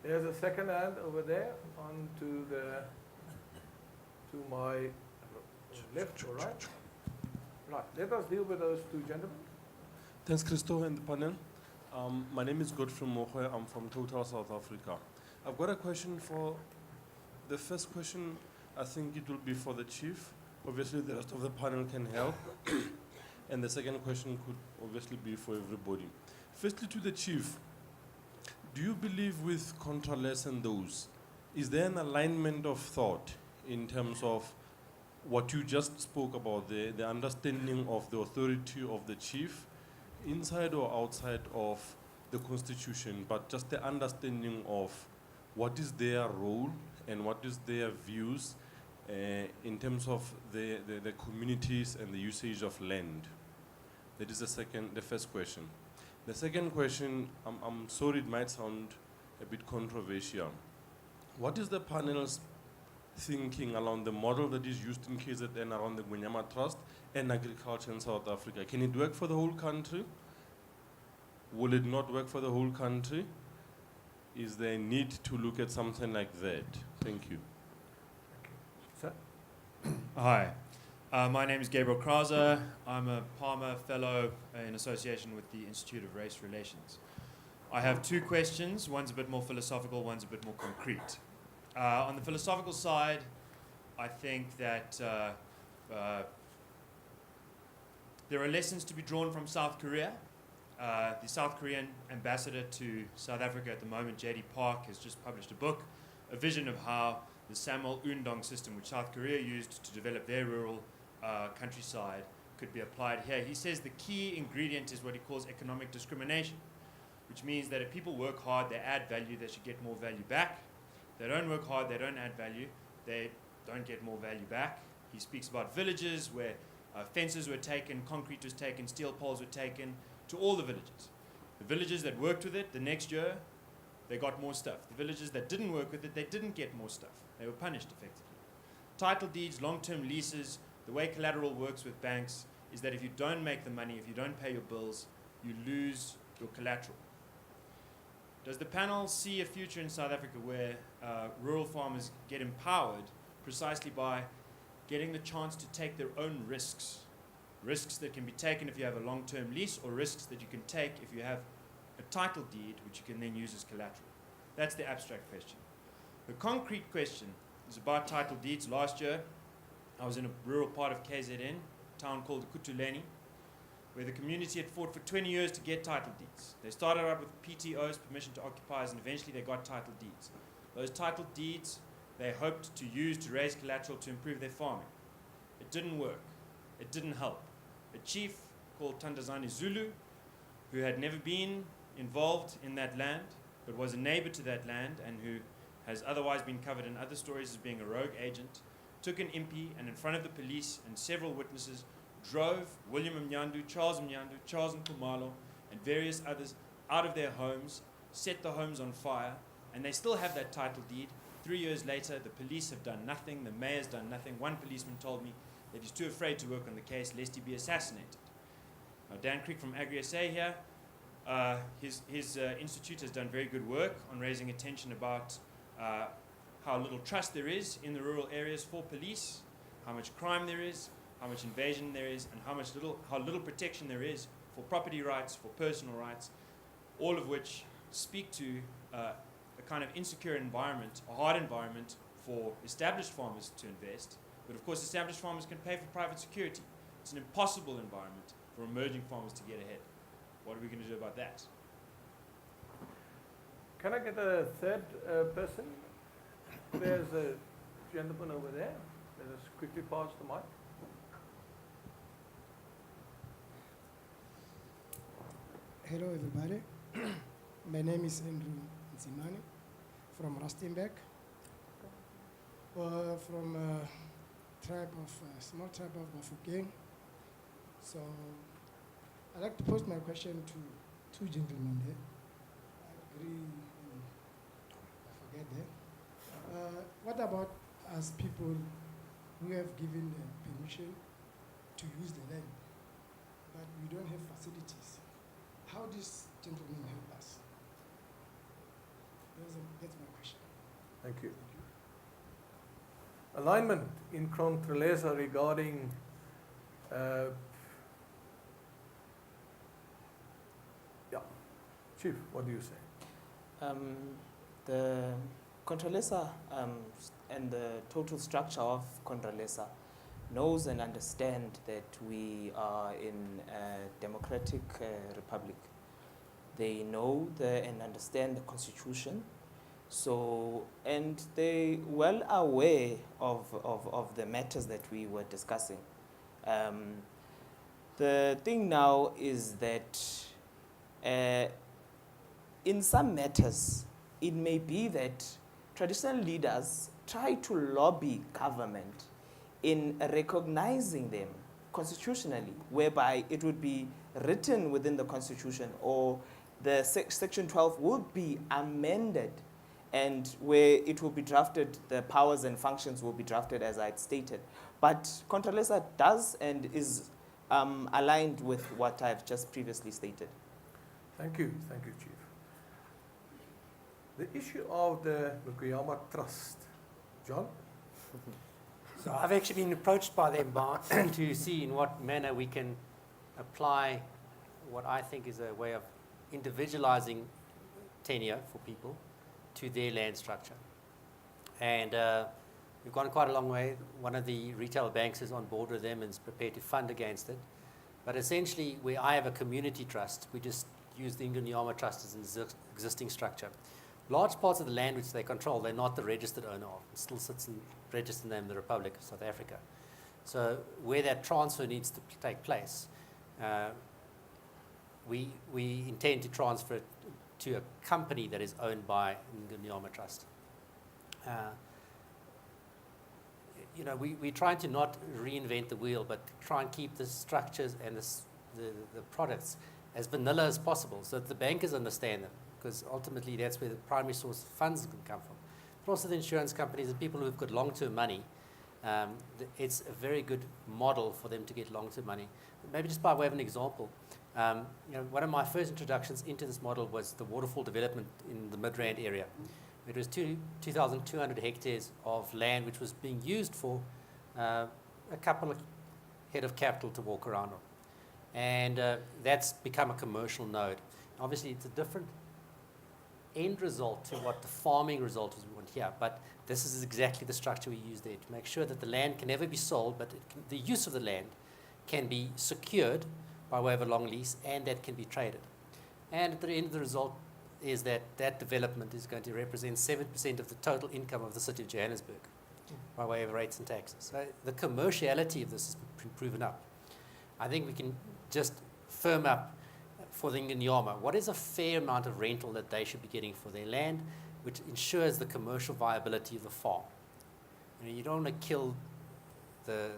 There's a second hand over there on to my left or right. Right, let us deal with those two gentlemen. Thanks, Christo and the panel. My name is Godfrey Mohoe. I'm from Total South Africa. I've got a question for the first question. I think it will be for the chief. Obviously, the rest of the panel can help. And the second question could obviously be for everybody. Firstly, to the chief, do you believe with contraless and those, is there an alignment of thought in terms of what you just spoke about, the understanding of the authority of the chief, inside or outside of the constitution, but just the understanding of what is their role and what is their views in terms of the communities and the usage of land? That is the first question. The second question, I'm sorry it might sound a bit controversial. What is the panel's thinking around the model that is used in KZN around the Gunyama Trust and agriculture in South Africa? Can it work for the whole country? Will it not work for the whole country? Is there a need to look at something like that? Thank you. Sir? Hi, my name is Gabriel Krauser. I'm a Palmer Fellow in association with the Institute of Race Relations. I have two questions. One's a bit more philosophical, one's a bit more concrete. On the philosophical side, I think that there are lessons to be drawn from South Korea. The South Korean ambassador to South Africa at the moment, J.D. Park, has just published a book, a vision of how the Samul Undong system, which South Korea used to develop their rural countryside, could be applied here. He says the key ingredient is what he calls economic discrimination, which means that if people work hard, they add value, they should get more value back. If they don't work hard, they don't add value, they don't get more value back. He speaks about villages where fences were taken, concrete was taken, steel poles were taken, to all the villages. The villages that worked with it, the next year, they got more stuff. The villages that didn't work with it, they didn't get more stuff. They were punished effectively. Title deeds, long-term leases, the way collateral works with banks is that if you don't make the money, if you don't pay your bills, you lose your collateral. Does the panel see a future in South Africa where rural farmers get empowered precisely by getting the chance to take their own risks? Risks that can be taken if you have a long-term lease, or risks that you can take if you have a title deed which you can then use as collateral. That's the abstract question. The concrete question is about title deeds. Last year, I was in a rural part of KZN, a town called Kutuleni, where the community had fought for 20 years to get title deeds. They started out with PTOs, permission to occupiers, and eventually they got title deeds. Those title deeds they hoped to use to raise collateral to improve their farming. It didn't work. It didn't help. A chief called Tandazani Zulu, who had never been involved in that land, but was a neighbor to that land and who has otherwise been covered in other stories as being a rogue agent, took an impi and in front of the police and several witnesses drove William Mnyandu, Charles Nkumalo, and various others out of their homes, set the homes on fire, and they still have that title deed. 3 years later, the police have done nothing, the mayor's done nothing. One policeman told me that he's too afraid to work on the case lest he be assassinated. Now, Dan Creek from Agri-SA here, his institute has done very good work on raising attention about how little trust there is in the rural areas for police, how much crime there is, how much invasion there is, and how little protection there is for property rights, for personal rights, all of which speak to a kind of insecure environment, a hard environment for established farmers to invest. But of course, established farmers can pay for private security. It's an impossible environment for emerging farmers to get ahead. What are we going to do about that? Can I get a third person? There's a gentleman over there. Let us quickly pass the mic. Hello, everybody. My name is Andrew Nzimane from Rustenburg, from small tribe of Bafokeng. So I'd like to pose my question to two gentlemen there. I agree, I forget that. What about us people who have given permission to use the land, but we don't have facilities? How does gentleman help us? That's my question. Thank you. Alignment in Controlesa regarding Chief, what do you say? The Controlesa and the total structure of Controlesa knows and understands that we are in a democratic republic. They know and understand the constitution, so, and they well aware of the matters that we were discussing. The thing now is that in some matters, it may be that traditional leaders try to lobby government in recognizing them constitutionally, whereby it would be written within the constitution, or the section 12 would be amended, and where it will be drafted, the powers and functions will be drafted as I had stated. But Controlesa does and is aligned with what I've just previously stated. Thank you, Chief. The issue of the Mukuyama Trust. John? So I've actually been approached by them to see in what manner we can apply what I think is a way of individualizing tenure for people to their land structure. And we've gone quite a long way. One of the retail banks is on board with them and is prepared to fund against it. But essentially, where I have a community trust, we just use the Ingonyama Trust as an existing structure. Large parts of the land which they control, they're not the registered owner of. It still sits in registered name of the Republic of South Africa. So where that transfer needs to take place, we intend to transfer it to a company that is owned by Ingonyama Trust. We're trying to not reinvent the wheel, but try and keep the structures and the products as vanilla as possible so that the bankers understand them, because ultimately that's where the primary source of funds can come from. But also the insurance companies and people who've got long-term money, it's a very good model for them to get long-term money. Maybe just by way of an example, one of my first introductions into this model was the waterfall development in the Midrand area. It was 2,200 hectares of land which was being used for a couple of head of capital to walk around on. And that's become a commercial node. Obviously, it's a different end result to what the farming result is we want here, but this is exactly the structure we use there to make sure that the land can never be sold, but the use of the land can be secured by way of a long lease, and that can be traded. And at the end of the result is that development is going to represent 7% of the total income of the city of Johannesburg by way of rates and taxes. So the commerciality of this has been proven up. I think we can just firm up for the Ingonyama what is a fair amount of rental that they should be getting for their land, which ensures the commercial viability of the farm. You don't want to kill the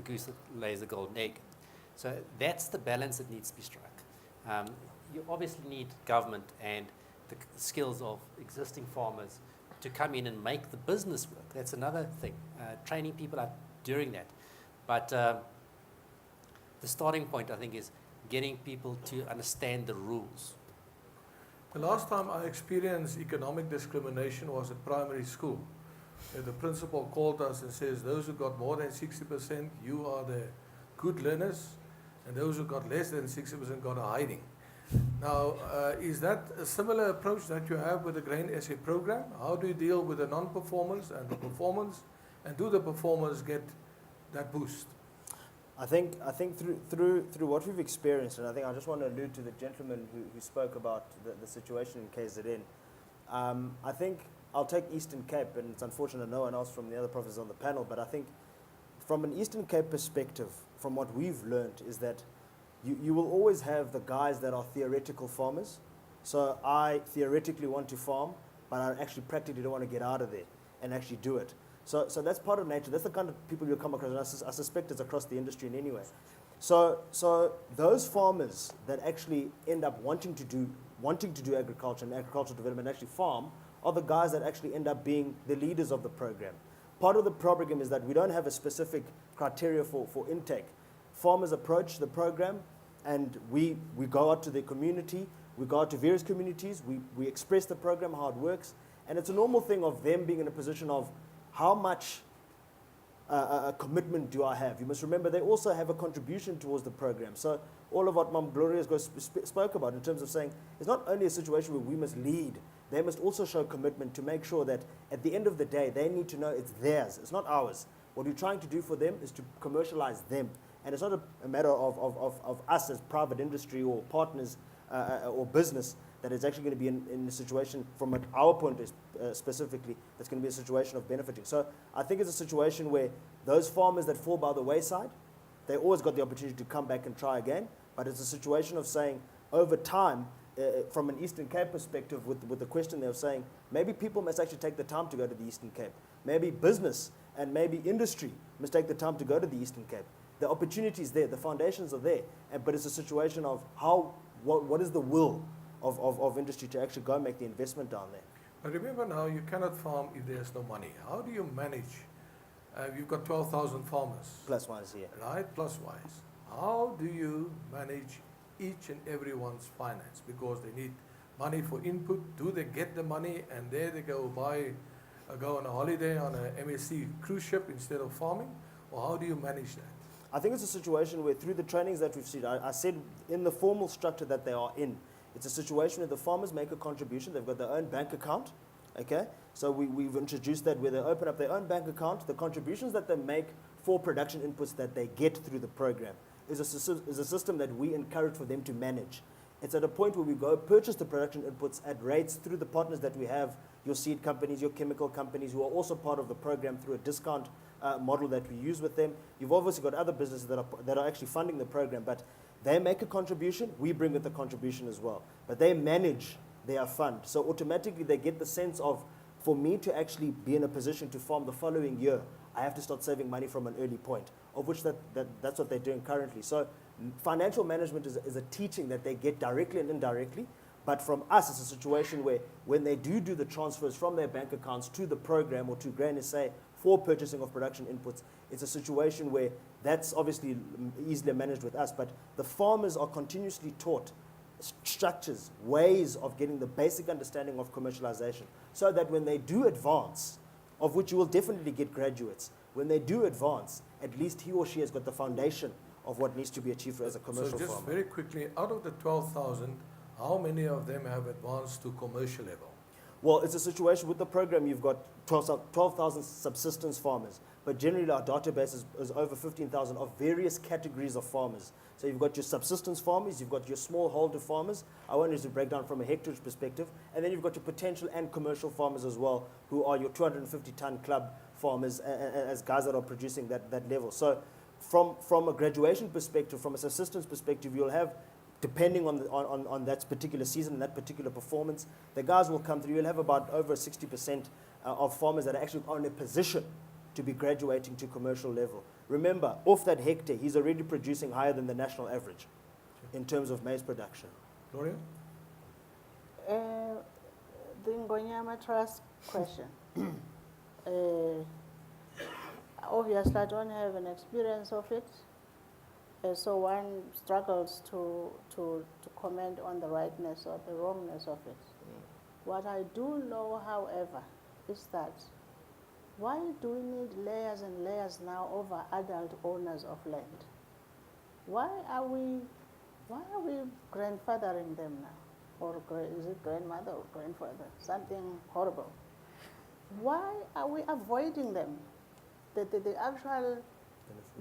goose that lays the golden egg. So that's the balance that needs to be struck. You obviously need government and the skills of existing farmers to come in and make the business work. That's another thing. Training people up during that. But the starting point, I think, is getting people to understand the rules. The last time I experienced economic discrimination was at primary school. The principal called us and says, those who got more than 60%, you are the good learners, and those who got less than 60% got a hiding. Now, is that a similar approach that you have with the Grain SA program? How do you deal with the non-performers and the performers, and do the performers get that boost? I think through what we've experienced, and I think I just want to allude to the gentleman who spoke about the situation in KZN. I think I'll take Eastern Cape, and it's unfortunate no one else from the other provinces on the panel, but I think from an Eastern Cape perspective, from what we've learned, is that you will always have the guys that are theoretical farmers. So I theoretically want to farm, but I actually practically don't want to get out of there and actually do it. So that's part of nature. That's the kind of people you'll come across, and I suspect it's across the industry in any way. So those farmers that actually end up wanting to do agriculture and agricultural development, actually farm, are the guys that actually end up being the leaders of the program. Part of the program is that we don't have a specific criteria for intake. Farmers approach the program, and we go out to their community, we go out to various communities, we express the program, how it works, and it's a normal thing of them being in a position of how much commitment do I have? You must remember they also have a contribution towards the program. So all of what Mom Gloria spoke about in terms of saying it's not only a situation where we must lead, they must also show commitment to make sure that at the end of the day, they need to know it's theirs, it's not ours. What we're trying to do for them is to commercialize them. And it's not a matter of us as private industry or partners or business that is actually going to be in a situation, from our point specifically, that's going to be a situation of benefiting. So I think it's a situation where those farmers that fall by the wayside, they always got the opportunity to come back and try again. But it's a situation of saying, over time, from an Eastern Cape perspective, with the question they were saying, maybe people must actually take the time to go to the Eastern Cape. Maybe business and maybe industry must take the time to go to the Eastern Cape. The opportunity is there, the foundations are there, but it's a situation of what is the will of industry to actually go and make the investment down there. But remember now, you cannot farm if there's no money. How do you manage? You've got 12,000 farmers. Plus ones here. Right, plus wise. How do you manage each and everyone's finance? Because they need money for input. Do they get the money and there they go go on a holiday on a MSC cruise ship instead of farming? Or how do you manage that? I think it's a situation where through the trainings that we've seen, I said in the formal structure that they are in, it's a situation where the farmers make a contribution. They've got their own bank account, okay? So we've introduced that where they open up their own bank account. The contributions that they make for production inputs that they get through the program is a system that we encourage for them to manage. It's at a point where we go purchase the production inputs at rates through the partners that we have, your seed companies, your chemical companies, who are also part of the program through a discount model that we use with them. You've obviously got other businesses that are actually funding the program, but they make a contribution, we bring with the contribution as well. But they manage their fund. So automatically they get the sense of, for me to actually be in a position to farm the following year, I have to start saving money from an early point, of which that's what they're doing currently. So financial management is a teaching that they get directly and indirectly. But from us, it's a situation where when they do the transfers from their bank accounts to the program or to Grain SA for purchasing of production inputs, it's a situation where that's obviously easily managed with us. But the farmers are continuously taught structures, ways of getting the basic understanding of commercialization, so that when they do advance, of which you will definitely get graduates, when they do advance, at least he or she has got the foundation of what needs to be achieved as a commercial farmer. So just very quickly, out of the 12,000, how many of them have advanced to commercial level? Well, it's a situation with the program, you've got 12,000 subsistence farmers, but generally our database is over 15,000 of various categories of farmers. So you've got your subsistence farmers, you've got your smallholder farmers. I want you to break down from a hectareage perspective, and then you've got your potential and commercial farmers as well, who are your 250-ton club farmers as guys that are producing that level. So from a graduation perspective, from a subsistence perspective, you'll have, depending on that particular season and that particular performance, the guys will come through. You'll have about over 60% of farmers that are actually in a position to be graduating to commercial level. Remember, off that hectare, he's already producing higher than the national average in terms of maize production. Gloria? The Ngonyama Trust question. Obviously, I don't have an experience of it. So one struggles to comment on the rightness or the wrongness of it. What I do know, however, is that why do we need layers and layers now over adult owners of land? Why are we grandfathering them now? Or is it grandmother or grandfather? Something horrible. Why are we avoiding them? The actual,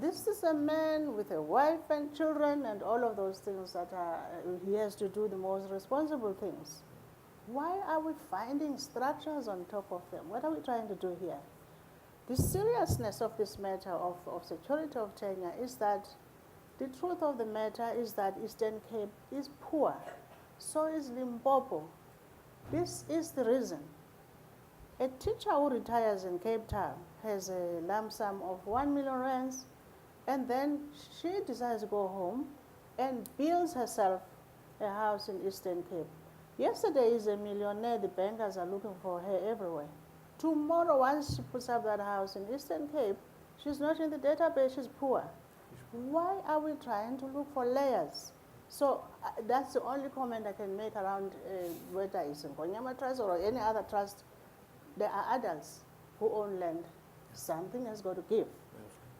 this is a man with a wife and children and all of those things that he has to do the most responsible things. Why are we finding structures on top of them? What are we trying to do here? The seriousness of this matter of security of tenure is that the truth of the matter is that Eastern Cape is poor. So is Limpopo. This is the reason. A teacher who retires in Cape Town has a lump sum of 1 million rands, and then she decides to go home and builds herself a house in Eastern Cape. Yesterday is a millionaire, the bankers are looking for her everywhere. Tomorrow, once she puts up that house in Eastern Cape, she's not in the database, she's poor. Why are we trying to look for layers? So that's the only comment I can make around whether it's in Konyama Trust or any other trust. There are adults who own land. Something has got to give.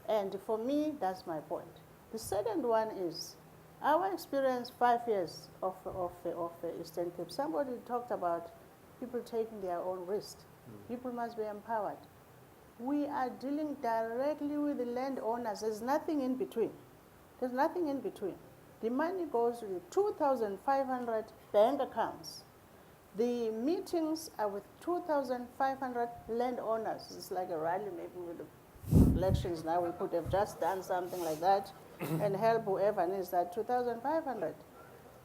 And for me, that's my point. The second one is our experience 5 years of Eastern Cape. Somebody talked about people taking their own risk. People must be empowered. We are dealing directly with the landowners. There's nothing in between. There's nothing in between. The money goes to the 2,500 bank accounts. The meetings are with 2,500 landowners. It's like a rally maybe with the elections now. We could have just done something like that and help whoever needs that 2,500.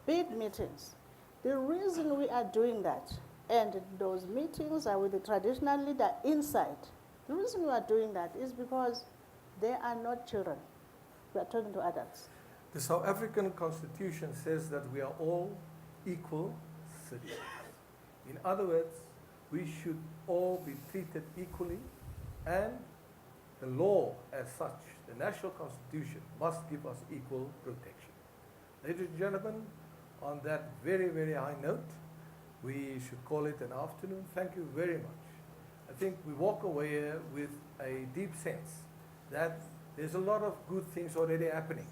Big meetings. The reason we are doing that, and those meetings are with the traditional leader inside, the reason we are doing that is because they are not children. We are talking to adults. The South African Constitution says that we are all equal citizens. In other words, we should all be treated equally, and the law as such, the National Constitution, must give us equal protection. Ladies and gentlemen, on that very, very high note, we should call it an afternoon. Thank you very much. I think we walk away here with a deep sense that there's a lot of good things already happening.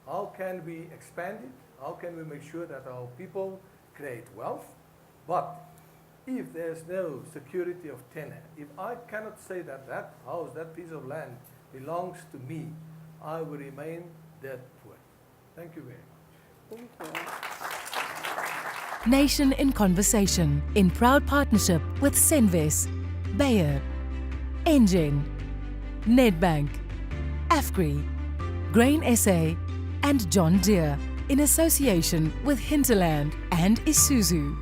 How can we expand it? How can we make sure that our people create wealth? But if there's no security of tenure, if I cannot say that that house, that piece of land belongs to me, I will remain that poor. Thank you very much. Thank you. Nation in Conversation, in proud partnership with Senvis, Bayer, Engine, Nedbank, Afgri, Grain SA, and John Deere, in association with Hinterland and Isuzu.